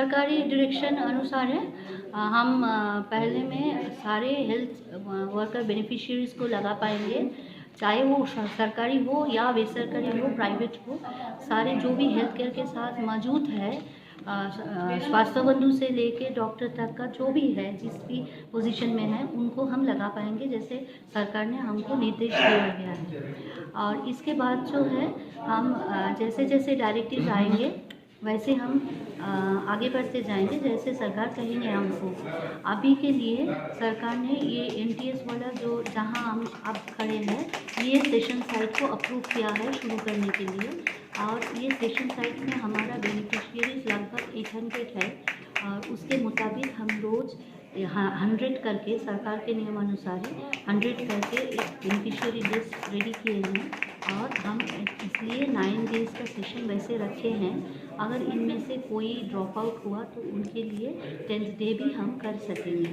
सरकारी डायरेक्शन अनुसार है। हम पहले में सारे हेल्थ वर्कर बेनिफिशियरीज़ को लगा पाएंगे, चाहे वो सरकारी हो या बेसरकारी हो, प्राइवेट हो। सारे जो भी हेल्थ केयर के साथ मौजूद है, स्वास्थ्य बंधु से लेके डॉक्टर तक का जो भी है, जिस भी पोजीशन में है, उनको हम लगा पाएंगे जैसे सरकार ने हमको निर्देश दिया गया है। और इसके बाद जो है हम जैसे जैसे डायरेक्टिव आएंगे वैसे हम आगे बढ़ते जाएंगे, जैसे सरकार कहेंगे हमको। अभी के लिए सरकार ने ये एनटीएस वाला जो जहां हम अब खड़े हैं, ये सेशन साइट को अप्रूव किया है शुरू करने के लिए। और ये सेशन साइट में हमारा बेनिफिशियरीज लगभग 800 है। और उसके मुताबिक हम रोज़ 100 करके, सरकार के नियमानुसार 100 करके एक बेनिफिशियरी लिस्ट रेडी किए हैं। और हम इसलिए 9 डेज़ का सेशन वैसे रखे हैं। अगर इनमें से कोई ड्रॉप आउट हुआ तो उनके लिए 10th डे भी हम कर सकेंगे।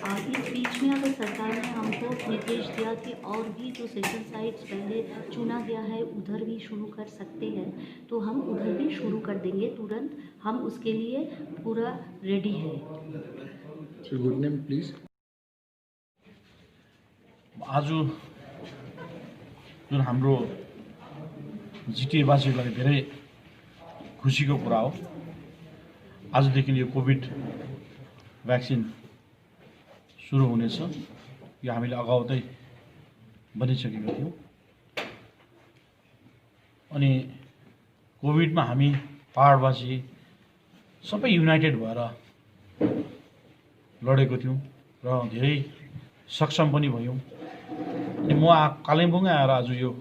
और इस बीच में अगर सरकार ने हमको निर्देश दिया कि और भी जो सेशन साइट्स पहले चुना गया है उधर भी शुरू कर सकते हैं, तो हम उधर भी शुरू कर देंगे तुरंत। हम उसके लिए पूरा रेडी है। Good name please. आज जुन हाम्रो जिटिएवासीको लागि धेरै खुसीको कुरा हो। आजदेखि यो कोभिड भ्याक्सिन सुरु हुनेछ। यो हामीले अगाउतै भनिसकेका थियौँ। अनि कोभिडमा हामी पहाडवासी सबै युनाइटेड भएर लडेको थियौँ र धेरै सक्षम पनि भयौँ। अनि म कालिम्पोङै आएर आज यो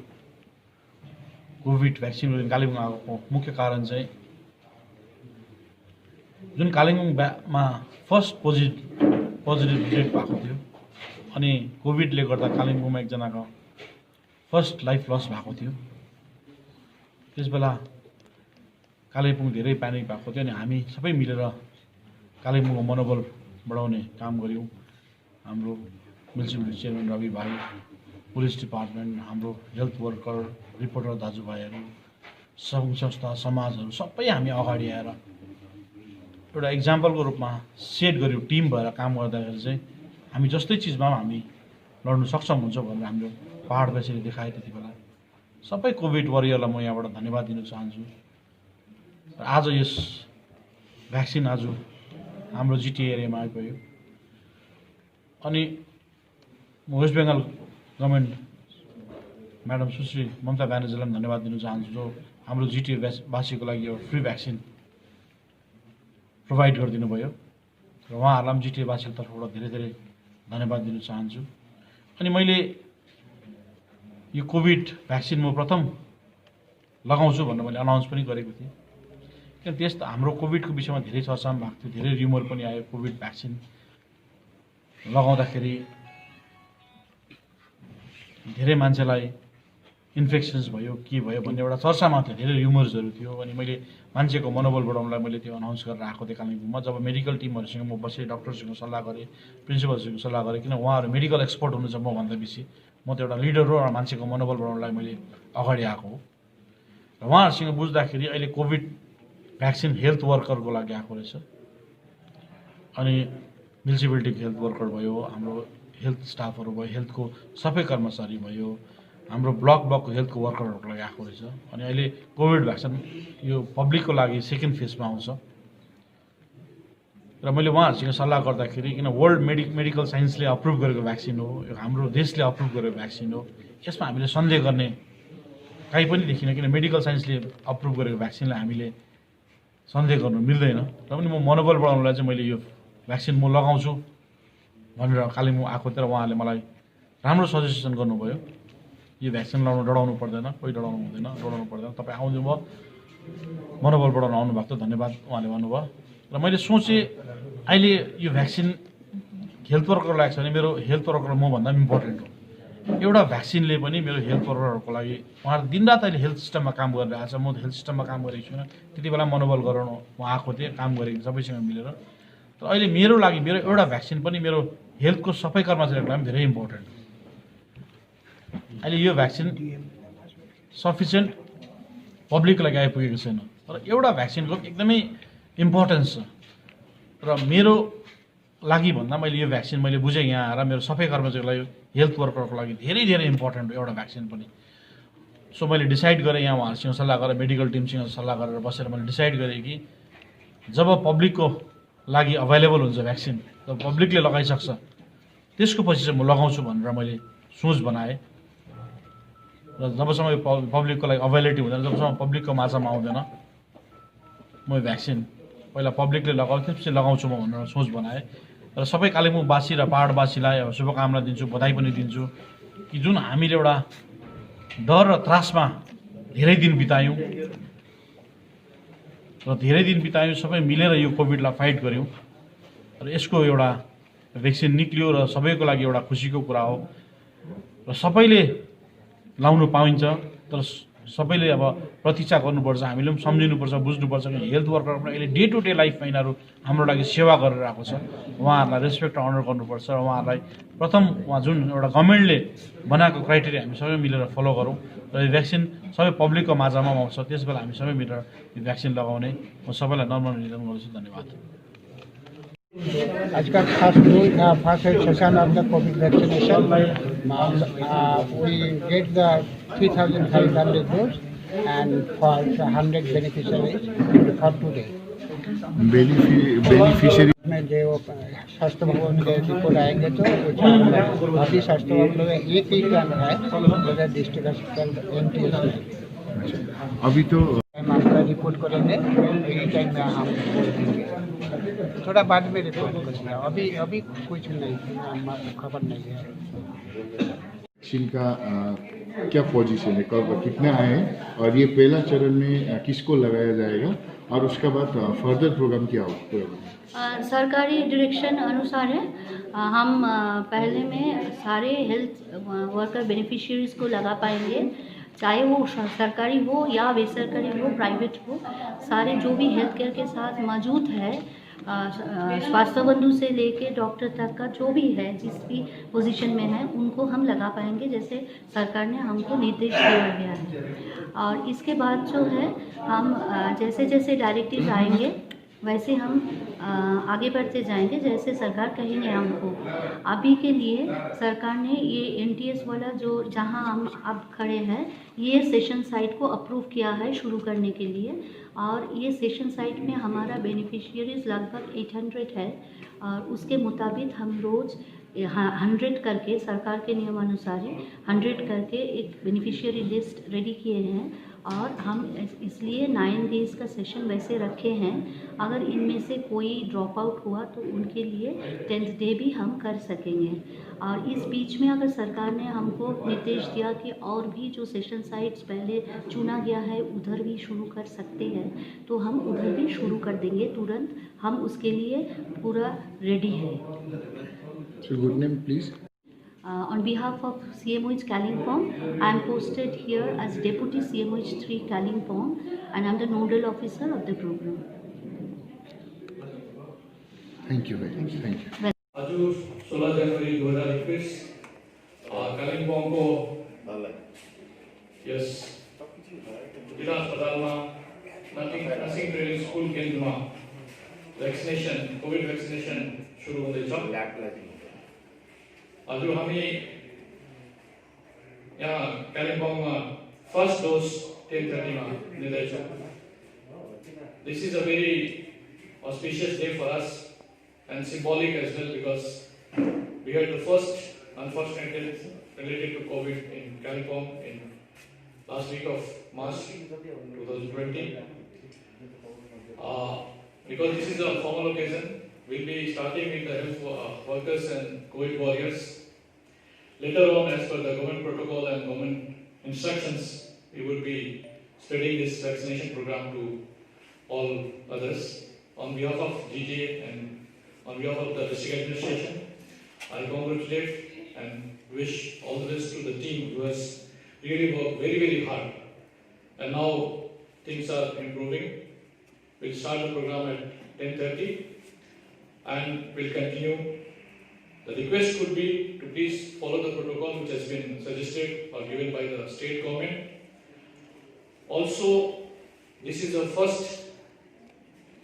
कोभिड भ्याक्सिन कालिम्पोङ आएको मुख्य कारण चाहिँ जुन कालिम्पोङमा फर्स्ट पोजिटिभ डेट भएको थियो, अनि कोभिडले गर्दा कालिम्पोङमा एकजनाको फर्स्ट लाइफ लस भएको थियो। त्यसबेला कालिम्पोङ धेरै प्यानिक भएको थियो। अनि हामी सबै मिलेर कालिम्पोङको मनोबल बढाउने काम गऱ्यौँ। हाम्रो म्युनिसिपल चेयरम्यान रवि भाइ, पुलिस डिपार्टमेन्ट, हाम्रो हेल्थ वर्कर, रिपोर्टर दाजुभाइहरू, सङ्घ संस्था, समाजहरू सबै हामी अगाडि आएर एउटा इक्जाम्पलको रूपमा सेट गऱ्यौँ। टिम भएर काम गर्दाखेरि चाहिँ हामी जस्तै चिजमा हामी लड्नु सक्षम हुन्छ भनेर हाम्रो पहाडवासीले देखाए। त्यति बेला सबै कोभिड वरियरलाई म यहाँबाट धन्यवाद दिन चाहन्छु। र आज यस भ्याक्सिन आज हाम्रो जिटिए एरियामा आइपुग्यो। अनि म वेस्ट बेङ्गल गभर्मेन्ट म्याडम सुश्री ममता ब्यानर्जीलाई पनि धन्यवाद दिन चाहन्छु, जो हाम्रो जिटिए वासीको लागि यो फ्री भ्याक्सिन प्रोभाइड गरिदिनु भयो। र उहाँहरूलाई पनि जिटिए वासीको तर्फबाट धेरै धेरै धन्यवाद दिन चाहन्छु। अनि मैले यो कोभिड भ्याक्सिन म प्रथम लगाउँछु भनेर मैले अनाउन्स पनि गरेको थिएँ। किन त्यस हाम्रो कोभिडको विषयमा धेरै चर्चा पनि भएको थियो, धेरै र्युमर पनि आयो। कोभिड भ्याक्सिन लगाउँदाखेरि धेरै मान्छेलाई इन्फेक्सन्स भयो के भयो भन्ने एउटा चर्चामा थियो, धेरै र्युमर्सहरू थियो। अनि मैले मान्छेको मनोबल बढाउनलाई मैले त्यो अनाउन्स गरेर आएको थिएँ कालिम्पोङमा। जब मेडिकल टिमहरूसँग म बसेँ, डक्टरसँग सल्लाह गरेँ, प्रिन्सिपलसँग सल्लाह गरेँ, किन उहाँहरू मेडिकल एक्सपर्ट हुनुहुन्छ मभन्दा बेसी। म त एउटा लिडर हो र मान्छेको मनोबल बढाउनलाई मैले अगाडि आएको हो। र उहाँहरूसँग बुझ्दाखेरि अहिले कोभिड भ्याक्सिन हेल्थ वर्करको लागि आएको रहेछ। अनि म्युनिसिपालिटीको हेल्थ वर्कर भयो, हाम्रो हेल्थ स्टाफहरू भयो, हेल्थको सबै कर्मचारी भयो, हाम्रो ब्लकको हेल्थको वर्करहरूको लागि आएको रहेछ। अनि अहिले कोभिड भ्याक्सिन यो पब्लिकको लागि सेकेन्ड फेजमा आउँछ। र मैले उहाँहरूसँग सल्लाह गर्दाखेरि, किन वर्ल्ड मेडिकल साइन्सले अप्रुभ गरेको भ्याक्सिन हो, यो हाम्रो देशले अप्रुभ गरेको भ्याक्सिन हो, यसमा हामीले सन्देह गर्ने काहीँ पनि देखिनँ। किन मेडिकल साइन्सले अप्रुभ गरेको भ्याक्सिनलाई हामीले सन्देह गर्नु मिल्दैन। र पनि म मनोबल बढाउनलाई चाहिँ मैले यो भ्याक्सिन म लगाउँछु भनेर कालिम्पोङ आएको थिएँ। र उहाँहरूले मलाई राम्रो सजेसन गर्नुभयो, यो भ्याक्सिन लगाउनु डराउनु पर्दैन, कोही डराउनु हुँदैन, डराउनु पर्दैन, तपाईँ आउनु भयो, मनोबल बढाउन आउनुभएको थियो, धन्यवाद उहाँले भन्नुभयो। र मैले सोचेँ अहिले यो भ्याक्सिन हेल्थ वर्करलाई लाग्छ भने मेरो हेल्थ वर्कर मभन्दा पनि इम्पोर्टेन्ट हो। एउटा भ्याक्सिनले पनि मेरो हेल्थ वर्करहरूको लागि, उहाँहरू दिनरात अहिले हेल्थ सिस्टममा काम गरिरहेको छ, म हेल्थ सिस्टममा काम गरेको छुइनँ। त्यति बेला मनोबल गराउनु म आएको थिएँ, काम गरेको सबैसँग मिलेर। तर अहिले मेरो लागि मेरो एउटा भ्याक्सिन पनि मेरो हेल्थको सबै कर्मचारीहरूको लागि धेरै इम्पोर्टेन्ट हो। अहिले यो भ्याक्सिन सफिसियन्ट पब्लिकको लागि आइपुगेको छैन, तर एउटा भ्याक्सिनको एकदमै इम्पोर्टेन्स छ। र मेरो लागि भन्दा मैले यो भ्याक्सिन मैले बुझेँ यहाँ आएर मेरो सफाइ कर्मचारीको लागि हेल्थ वर्करको लागि धेरै धेरै इम्पोर्टेन्ट हो एउटा भ्याक्सिन पनि। सो मैले डिसाइड गरेँ यहाँ उहाँहरूसँग सल्लाह गरेर मेडिकल टिमसँग सल्लाह गरेर बसेर मैले डिसाइड गरेँ कि जब पब्लिकको लागि अभाइलेबल हुन्छ भ्याक्सिन, जब पब्लिकले लगाइसक्छ त्यसको पछि चाहिँ म लगाउँछु भनेर मैले सोच बनाएँ। र जबसम्म यो पब्लिकको लागि अभाइलेबिलिटी हुँदैन, जबसम्म पब्लिकको माझमा आउँदैन, म भ्याक्सिन पहिला पब्लिकले लगाऊ त्यसपछि लगाउँछु म भनेर सोच बनाएँ। र सबै कालिम्पोङवासी र पहाडवासीलाई अब शुभकामना दिन्छु, बधाई पनि दिन्छु कि जुन हामीले एउटा डर र त्रासमा धेरै दिन बितायौँ सबै मिलेर यो कोभिडलाई फाइट गऱ्यौँ र यसको एउटा भ्याक्सिन निक्लियो र सबैको लागि एउटा खुसीको कुरा हो र सबैले लाउनु पाइन्छ। तर सबैले अब प्रतीक्षा गर्नुपर्छ, हामीले पनि सम्झिनुपर्छ, बुझ्नुपर्छ कि हेल्थ वर्कर पनि अहिले डे टु डे लाइफमा यिनीहरू हाम्रो लागि सेवा गरेर आएको छ। उहाँहरूलाई रेस्पेक्ट र अनर गर्नुपर्छ र उहाँहरूलाई प्रथम उहाँ जुन एउटा गभर्मेन्टले बनाएको क्राइटेरिया हामी सबै मिलेर फलो गरौँ र यो भ्याक्सिन सबै पब्लिकको माझमा आउँछ, त्यसबेला हामी सबै मिलेर यो भ्याक्सिन लगाउने म सबैलाई नम्र निवेदन गर्छु। धन्यवाद। आज का first session of the COVID vaccination, we get the 3,500 doses and for 100 beneficiaries for today. Beneficiary में जो स्वास्थ्य भवन के रिपोर्ट आएंगे तो अभी स्वास्थ्य भवन में एक ही कैंप है डिस्ट्रिक्ट हॉस्पिटल MTS में। अभी तो हम आपका रिपोर्ट करेंगे, यही टाइम में हम बोल देंगे, थोड़ा बाद में रिपोर्ट करेंगे। अभी कुछ नहीं, खबर नहीं है। वैक्सीन का क्या पोजीशन है, कब कितने आए हैं और ये पहला चरण में किसको लगाया जाएगा और उसके बाद फर्दर प्रोग्राम क्या होगा? सरकारी डायरेक्शन अनुसार है, हम पहले में सारे हेल्थ वर्कर बेनिफिशियरीज को लगा पाएंगे, चाहे वो सरकारी हो या बेसरकारी हो, प्राइवेट हो, सारे जो भी हेल्थ केयर के साथ मौजूद है, स्वास्थ्य बंधु से लेके डॉक्टर तक का जो भी है, जिस भी पोजीशन में है, उनको हम लगा पाएंगे जैसे सरकार ने हमको निर्देश दिया गया है। और इसके बाद जो है हम जैसे जैसे डायरेक्टिव आएंगे वैसे हम आगे बढ़ते जाएंगे, जैसे सरकार कहेंगे हमको। अभी के लिए सरकार ने ये NTS वाला जो जहां हम अब खड़े हैं, ये सेशन साइट को अप्रूव किया है शुरू करने के लिए, और ये सेशन साइट में हमारा बेनिफिशियरीज लगभग 800 है, और उसके मुताबिक हम रोज़ 100 करके सरकार के नियमानुसार 100 करके एक बेनिफिशियरी लिस्ट रेडी किए हैं, और हम इसलिए 9 डेज़ का सेशन वैसे रखे हैं। अगर इनमें से कोई ड्रॉप आउट हुआ तो उनके लिए 10th डे भी हम कर सकेंगे। और इस बीच में अगर सरकार ने हमको निर्देश दिया कि और भी जो सेशन साइट्स पहले चुना गया है उधर भी शुरू कर सकते हैं, तो हम उधर भी शुरू कर देंगे तुरंत। हम उसके लिए पूरा रेडी है। Good name please. On behalf of CMOH Kalimpong, I am posted here as Deputy CMOH 3 Kalimpong, and I am the nodal officer of the program. Thank you very much. Thank you. आज 16 जनवरी 2021 कालिम्पोङ को यस जिल्ला अस्पतालमा nursing training school केन्द्रमा vaccination covid vaccination सुरु हुँदैछ। आज हामी यहाँ कालिम्पोङमा फर्स्ट डोज 10:30 मा दिँदैछौँ। This is a very auspicious day for us and symbolic as well, because we had the first unfortunate death related to COVID in Kalimpong in last week of March 2020. Because this is a formal occasion, we'll be starting with the health workers and COVID warriors. Later on, as per the government protocol and government instructions, we would be spreading this vaccination program to all others. On behalf of GJ and on behalf of the district administration, I congratulate and wish all the best to the team who has really worked very, very hard. And now things are improving. We'll start the program at 10:30 and we'll continue. The request would be to please follow the protocol which has been suggested or given by the state government. Also, this is the first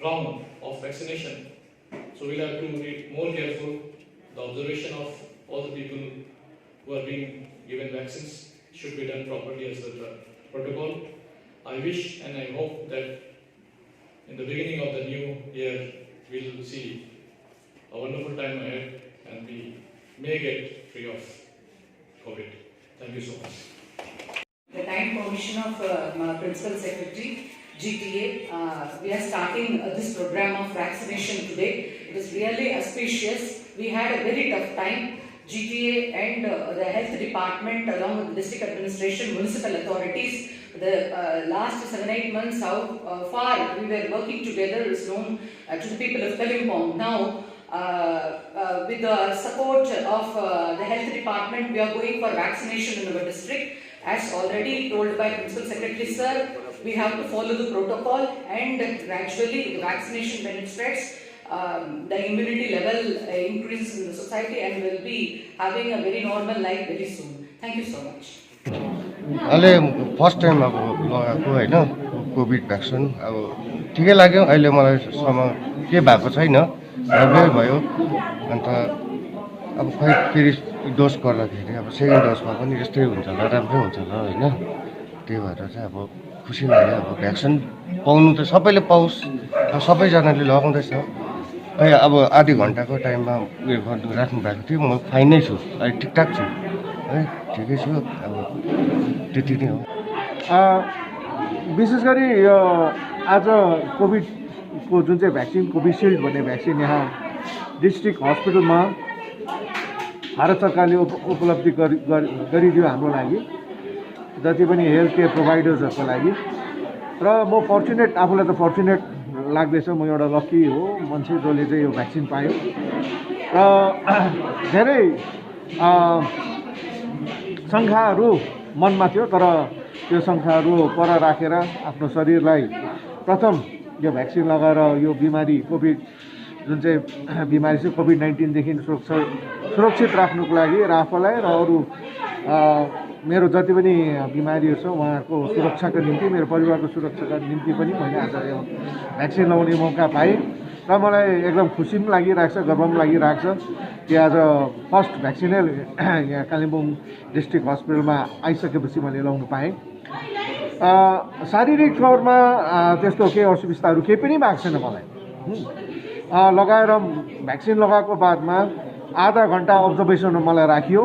round of vaccination So we'll have to be more careful. The observation of all the people who are being given vaccines should be done properly as per the protocol. I wish and I hope that in the beginning of the new year, we'll see a wonderful time ahead and we may get free of COVID. Thank you so much. The kind permission of Principal Secretary, GTA, we are starting this program of vaccination today. It is really auspicious. We had a very tough time. GTA and the health department along with the district administration, municipal authorities, the last 7-8 months how far we were working together is known to the people of Kalimpong. Now with the support of the health department, we are going for vaccination in our district. As already told by Principal Secretary Sir, we have to follow the protocol and gradually the vaccination, when it spreads, the immunity level increases in the society and will be having a very normal life very soon. Thank you so much. अहिले first time अब लगाएको होइन covid vaccine अब ठिकै लाग्यो अहिले मलाई सम्म के भएको छैन राम्रै भयो अन्त अब खै फेरि डोज गर्दाखेरि अब सेकेन्ड डोजमा पनि यस्तै हुन्छ होला राम्रै हुन्छ होला होइन त्यही भएर चाहिँ अब खुसी लाग्यो अब भ्याक्सिन पाउनु त सबैले पाओस् अब सबैजनाले लगाउँदैछ खै अब आधी घन्टाको टाइममा उयो गर्नु राख्नु भएको थियो म फाइन नै छु अहिले ठिकठाक छु है ठिकै छु अब त्यति नै हो विशेष गरी यो आज कोभिडको जुन चाहिँ भ्याक्सिन कोभिसिल्ड भन्ने भ्याक्सिन यहाँ डिस्ट्रिक्ट हस्पिटलमा भारत सरकारले उपलब्धि गरिदियो हाम्रो लागि जति पनि हेल्थ केयर प्रोभाइडर्सहरूको लागि र म फर्चुनेट आफूलाई त फर्चुनेट लाग्दैछ म एउटा लकी हो मान्छे जसले चाहिँ यो भ्याक्सिन पायो र धेरै शङ्काहरू मनमा थियो तर त्यो शङ्काहरू पर राखेर आफ्नो शरीरलाई प्रथम यो भ्याक्सिन लगाएर यो बिमारी कोभिड जुन चाहिँ बिमारी चाहिँ कोभिड-19देखि सुरक्षित राख्नुको लागि र आफूलाई र अरू मेरो जति पनि बिमारीहरू छ उहाँहरूको सुरक्षाको निम्ति मेरो परिवारको सुरक्षाको निम्ति पनि मैले आज यो भ्याक्सिन लगाउने मौका पाएँ र मलाई एकदम खुसी पनि लागिरहेको छ गर्व पनि लागिरहेको छ कि आज फर्स्ट भ्याक्सिनै यहाँ कालिम्पोङ डिस्ट्रिक्ट हस्पिटलमा आइसकेपछि मैले लगाउनु पाएँ शारीरिक तौरमा त्यस्तो केही असुविस्ताहरू केही पनि भएको छैन मलाई लगाएर भ्याक्सिन लगाएको बादमा आधा घन्टा अब्जर्भेसनमा मलाई राखियो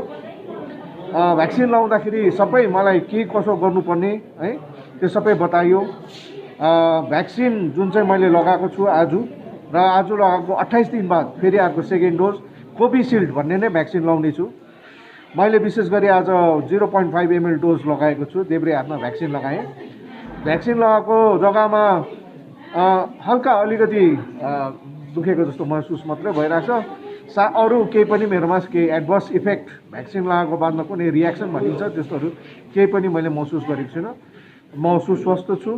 भ्याक्सिन लगाउँदाखेरि सबै मलाई के कसो गर्नुपर्ने है त्यो सबै बताइयो भ्याक्सिन जुन चाहिँ मैले लगाएको छु आज र आज लगाएको 28 दिन बाद फेरि अर्को सेकेन्ड डोज कोभिसिल्ड भन्ने नै भ्याक्सिन लगाउने छु मैले विशेष गरी आज 0.5 ml डोज लगाएको छु देब्रे हातमा भ्याक्सिन लगाएँ भ्याक्सिन लगाएको जग्गामा हल्का अलिकति दुखेको जस्तो महसुस मात्रै भइरहेछ अरू केही पनि मेरोमा केही एडभर्स इफेक्ट भ्याक्सिन लगाएको बादमा कुनै रियाक्सन भनिन्छ त्यस्तोहरू केही पनि मैले महसुस गरेको छुइनँ म सुस्वस्थ छु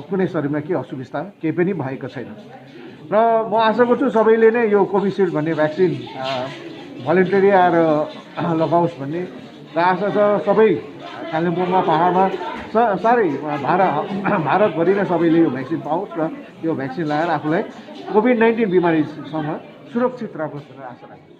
कुनै शरीरमा केही असुविस्ता केही पनि भएको छैन र म आशा गर्छु सबैले नै यो कोभिसिल्ड भन्ने भ्याक्सिन भोलिन्टरी आएर लगाओस् भन्ने र आशा छ सबै कालिम्पोङमा पहाडमा साह्रै भारतभरि नै सबैले यो भ्याक्सिन पाओस् र यो भ्याक्सिन लगाएर आफूलाई कोभिड-19 बिमारीसँग सुरक्षित राखोस् भनेर आशा राख्छु